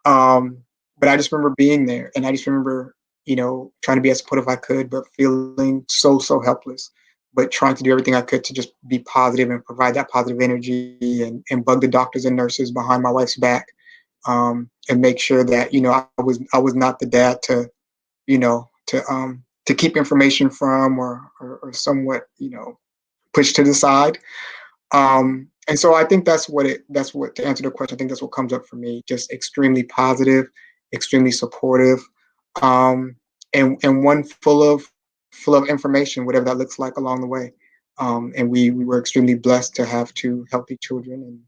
But I just remember being there, and I just remember, trying to be as supportive as I could, but feeling so, so helpless, but trying to do everything I could to just be positive and provide that positive energy, and bug the doctors and nurses behind my wife's back, and make sure that, I was not the dad to, to keep information from, or somewhat, pushed to the side. And so I think that's to answer the question, I think that's what comes up for me, just extremely positive, extremely supportive, and one full of information, whatever that looks like along the way. And we were extremely blessed to have two healthy children, and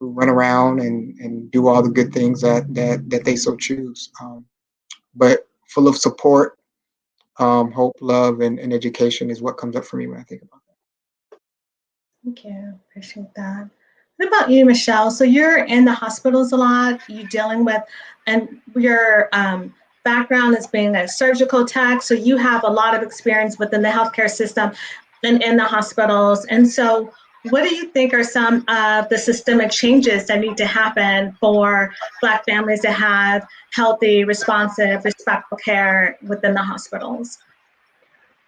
who run around and do all the good things that they so choose. But full of support, hope, love, and education is what comes up for me when I think about that. Thank you. Appreciate that. What about you, Michelle? So you're in the hospitals a lot. You're dealing with, and your background is being a surgical tech. So you have a lot of experience within the healthcare system and in the hospitals. And so what do you think are some of the systemic changes that need to happen for Black families to have healthy, responsive, respectful care within the hospitals?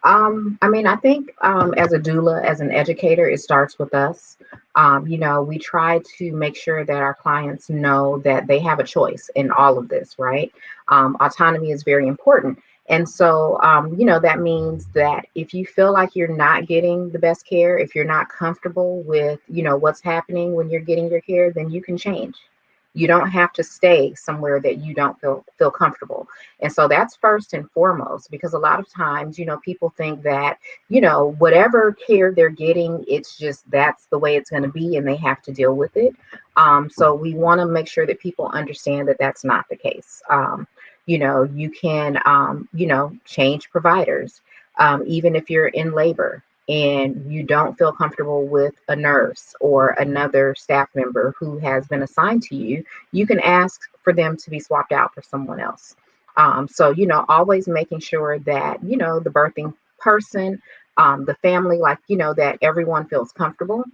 I think as a doula, as an educator, it starts with us. We try to make sure that our clients know that they have a choice in all of this, right? Autonomy is very important. And so, that means that if you feel like you're not getting the best care, if you're not comfortable with, what's happening when you're getting your care, then you can change. You don't have to stay somewhere that you don't feel comfortable. And so that's first and foremost, because a lot of times, people think that, whatever care they're getting, it's just that's the way it's going to be and they have to deal with it. So we want to make sure that people understand that that's not the case. You can, change providers, even if you're in labor and you don't feel comfortable with a nurse or another staff member who has been assigned to you, you can ask for them to be swapped out for someone else. So, always making sure that, the birthing person, the family, that everyone feels comfortable.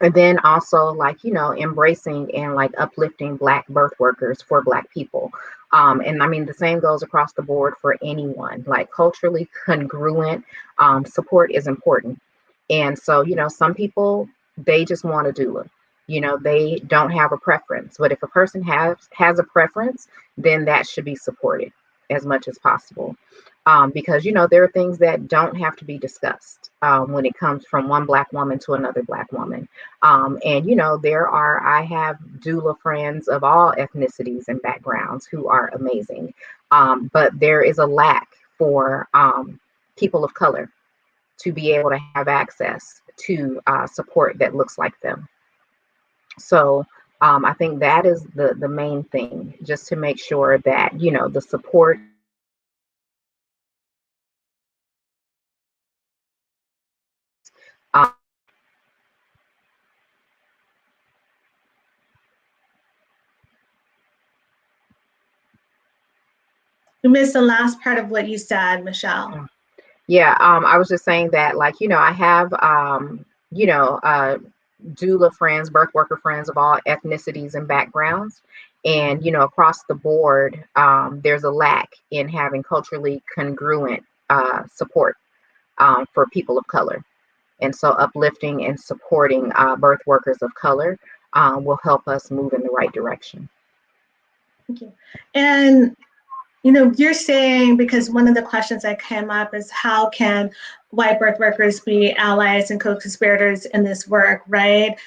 And then also embracing and uplifting Black birth workers for Black people. And I mean, the same goes across the board for anyone, culturally congruent support is important. And so, some people, they just want a doula. They don't have a preference, but if a person has a preference, then that should be supported as much as possible. Because, there are things that don't have to be discussed when it comes from one Black woman to another Black woman. And, I have doula friends of all ethnicities and backgrounds who are amazing. But there is a lack for people of color to be able to have access to support that looks like them. So I think that is the main thing, just to make sure that, the support We missed the last part of what you said, Michelle. Yeah, I was just saying that, like, I have, doula friends, birth worker friends of all ethnicities and backgrounds. And, across the board, there's a lack in having culturally congruent support for people of color. And so uplifting and supporting birth workers of color will help us move in the right direction. Thank you. And you're saying, because one of the questions that came up is how can white birth workers be allies and co-conspirators in this work, right?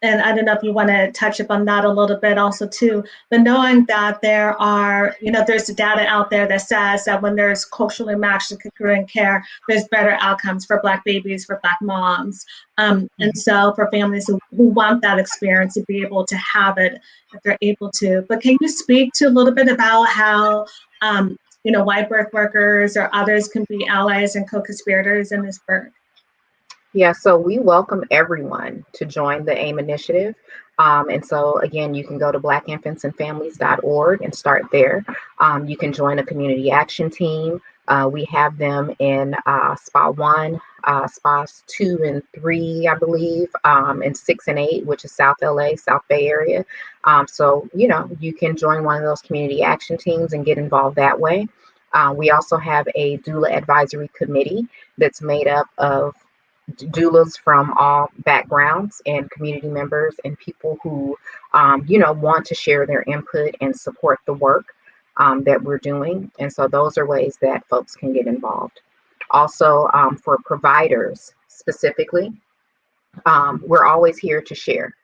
And I don't know if you want to touch upon that a little bit also too, but knowing that there are, there's data out there that says that when there's culturally matched and congruent care, there's better outcomes for Black babies, for Black moms. And so for families who want that experience to be able to have it, if they're able to. But can you speak to a little bit about how, white birth workers or others can be allies and co-conspirators in this work? Yeah, so we welcome everyone to join the AIMM initiative. And so, again, you can go to blackinfantsandfamilies.org and start there. You can join a community action team. We have them in SPA 1, SPAs 2 and 3, I believe, and 6 and 8, which is South LA, South Bay area. So, you can join one of those community action teams and get involved that way. We also have a doula advisory committee that's made up of doulas from all backgrounds and community members and people who, want to share their input and support the work that we're doing. And so those are ways that folks can get involved. Also, for providers specifically, we're always here to share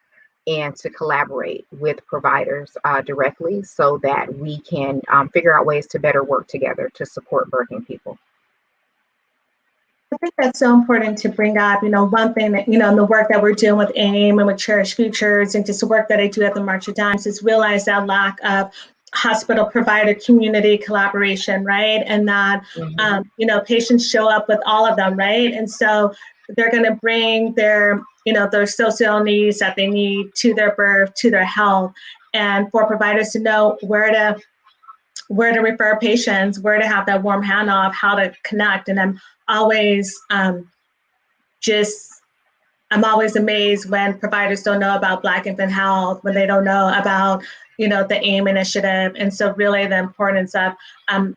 and to collaborate with providers directly so that we can figure out ways to better work together to support birthing people. I think that's so important to bring up, one thing that, in the work that we're doing with AIMM and with Cherished Futures and just the work that I do at the March of Dimes is realize that lack of hospital provider community collaboration, right? And that, patients show up with all of them, right? And so they're going to bring their social needs that they need to their birth, to their health, and for providers to know where to refer patients, where to have that warm handoff, how to connect. And I'm always amazed when providers don't know about Black infant health, when they don't know about, the AIMM initiative. And so really the importance of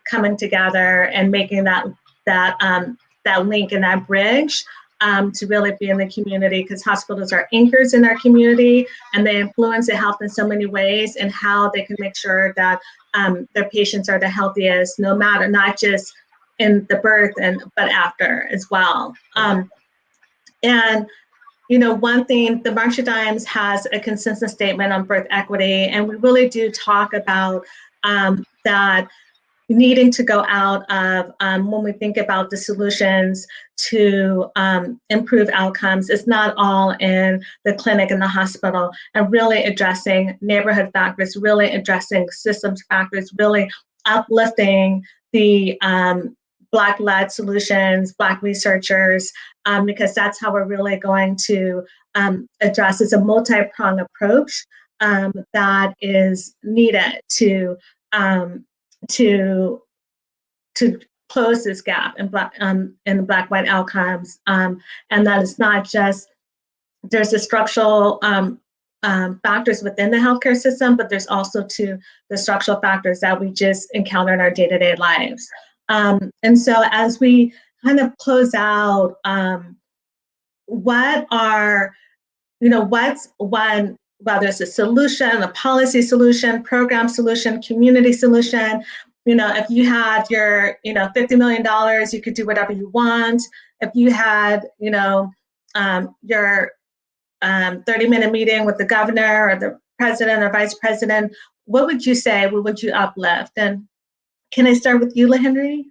coming together and making that link and that bridge to really be in the community, because hospitals are anchors in our community and they influence the health in so many ways, and how they can make sure that their patients are the healthiest, no matter, not just in the birth but after as well. And one thing, the March of Dimes has a consensus statement on birth equity, and we really do talk about that needing to go out of when we think about the solutions to improve outcomes. It's not all in the clinic and the hospital, and really addressing neighborhood factors, really addressing systems factors, really uplifting the Black-led solutions, Black researchers, because that's how we're really going to address. It's a multi-pronged approach that is needed to close this gap in the Black-white outcomes, and that it's not just there's the structural factors within the healthcare system, but there's also the structural factors that we just encounter in our day-to-day lives. And so as we kind of close out, what's one, whether it's a solution, a policy solution, program solution, community solution, if you had your, $50 million, you could do whatever you want. If you had, your 30-minute meeting with the governor or the president or vice president, what would you say? What would you uplift? And can I start with you, LeHenry?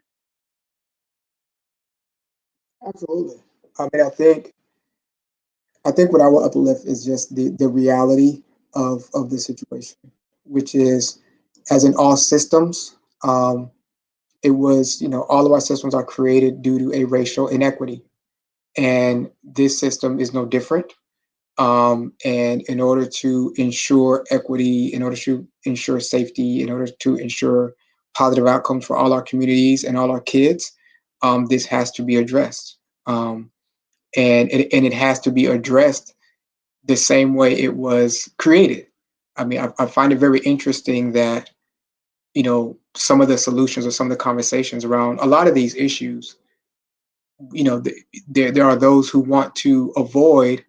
Absolutely. I mean, I think what I will uplift is just the reality of the situation, which is, as in all systems, it was, all of our systems are created due to a racial inequity. And this system is no different. And in order to ensure equity, in order to ensure safety, in order to ensure positive outcomes for all our communities and all our kids, this has to be addressed. And it has to be addressed the same way it was created. I mean, I find it very interesting that, you know, some of the solutions or some of the conversations around a lot of these issues, you know, there are those who want to avoid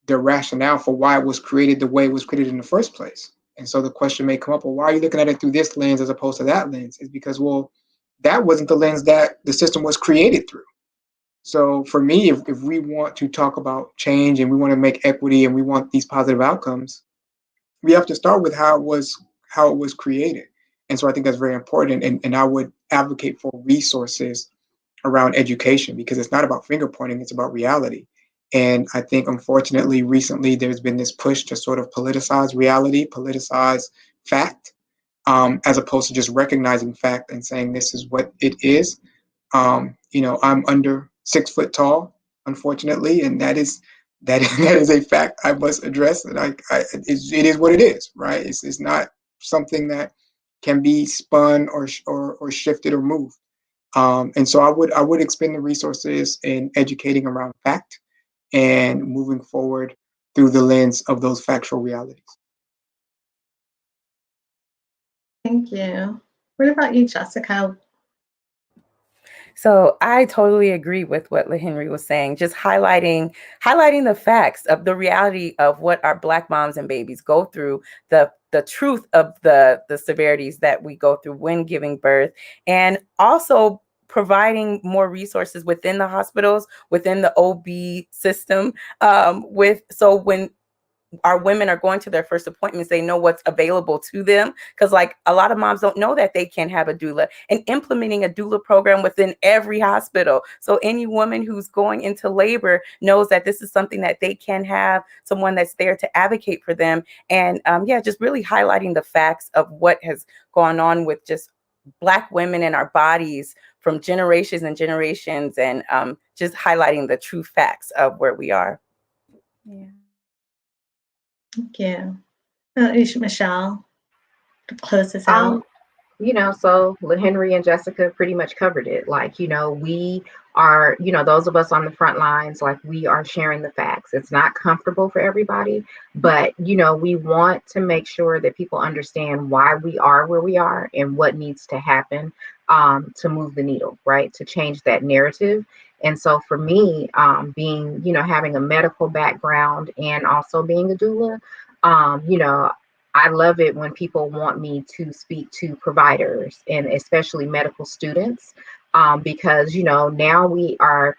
the rationale for why it was created the way it was created in the first place. And so the question may come up, well, why are you looking at it through this lens as opposed to that lens? Is because, well, that wasn't the lens that the system was created through. So for me, if we want to talk about change and we want to make equity and we want these positive outcomes, we have to start with how it was created. And so I think that's very important. And I would advocate for resources around education, because it's not about finger pointing, it's about reality. And I think, unfortunately, recently there's been this push to sort of politicize reality, politicize fact, as opposed to just recognizing fact and saying this is what it is. You know, I'm under 6 foot tall, unfortunately, and that is a fact I must address. And it is what it is, right? It's not something that can be spun or shifted or moved. And so I would expend the resources in educating around fact and moving forward through the lens of those factual realities. Thank you. What about you, Jessica? So I totally agree with what LeHenry was saying, just highlighting the facts of the reality of what our Black moms and babies go through, the truth of the severities that we go through when giving birth, and also providing more resources within the hospitals, within the OB system, so when our women are going to their first appointments, they know what's available to them, because like a lot of moms don't know that they can have a doula, and implementing a doula program within every hospital. So any woman who's going into labor knows that this is something that they can have someone that's there to advocate for them. And just really highlighting the facts of what has gone on with just Black women and our bodies from generations and generations, and just highlighting the true facts of where we are. Yeah. Thank you. Michelle, to close this out. You know, so LeHenry and Jessica pretty much covered it. Like, you know, we are, you know, those of us on the front lines, like we are sharing the facts. It's not comfortable for everybody, but, you know, we want to make sure that people understand why we are where we are and what needs to happen to move the needle, right? To change that narrative. And so for me, being, you know, having a medical background and also being a doula, you know, I love it when people want me to speak to providers and especially medical students, because, you know, now we are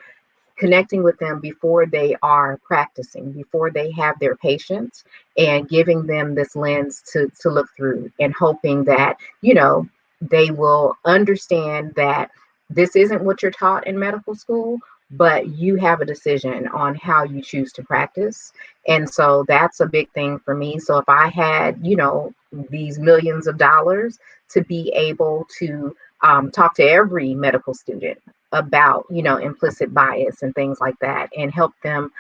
connecting with them before they are practicing, before they have their patients, and giving them this lens to look through, and hoping that, you know, they will understand that this isn't what you're taught in medical school, but you have a decision on how you choose to practice. And so that's a big thing for me. So if I had, you know, these millions of dollars to be able to talk to every medical student about, you know, implicit bias and things like that, and help them,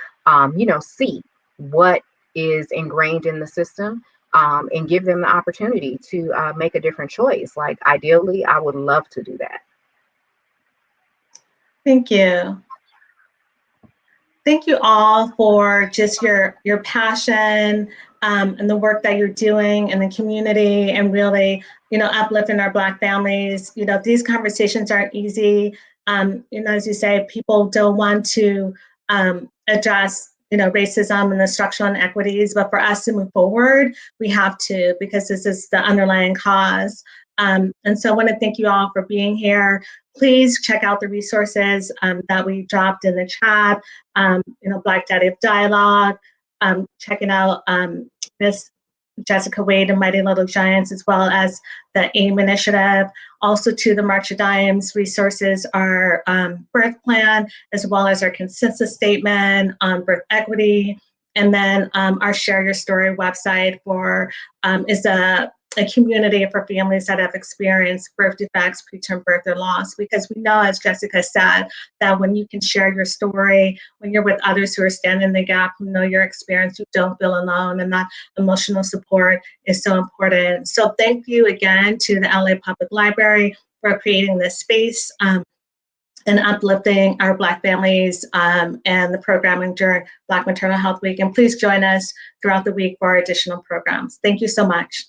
you know, see what is ingrained in the system, and give them the opportunity to make a different choice. Like, ideally, I would love to do that. Thank you. Thank you all for just your passion and the work that you're doing in the community, and really, you know, uplifting our Black families. You know, these conversations aren't easy. You know, as you say, people don't want to address, you know, racism and the structural inequities, but for us to move forward, we have to, because this is the underlying cause. And so I want to thank you all for being here. Please check out the resources that we dropped in the chat. You know, Black Daddy of Dialogue, checking out Miss Jessica Wade and Mighty Little Giants, as well as the AAIMM initiative. Also to the March of Dimes resources, our birth plan, as well as our consensus statement on birth equity. And then our Share Your Story website for is a a community for families that have experienced birth defects, preterm birth, or loss, because we know, as Jessica said, that when you can share your story, when you're with others who are standing in the gap, who know your experience, you don't feel alone, and that emotional support is so important. So thank you again to the LA Public Library for creating this space and uplifting our Black families and the programming during Black Maternal Health Week. And please join us throughout the week for our additional programs. Thank you so much.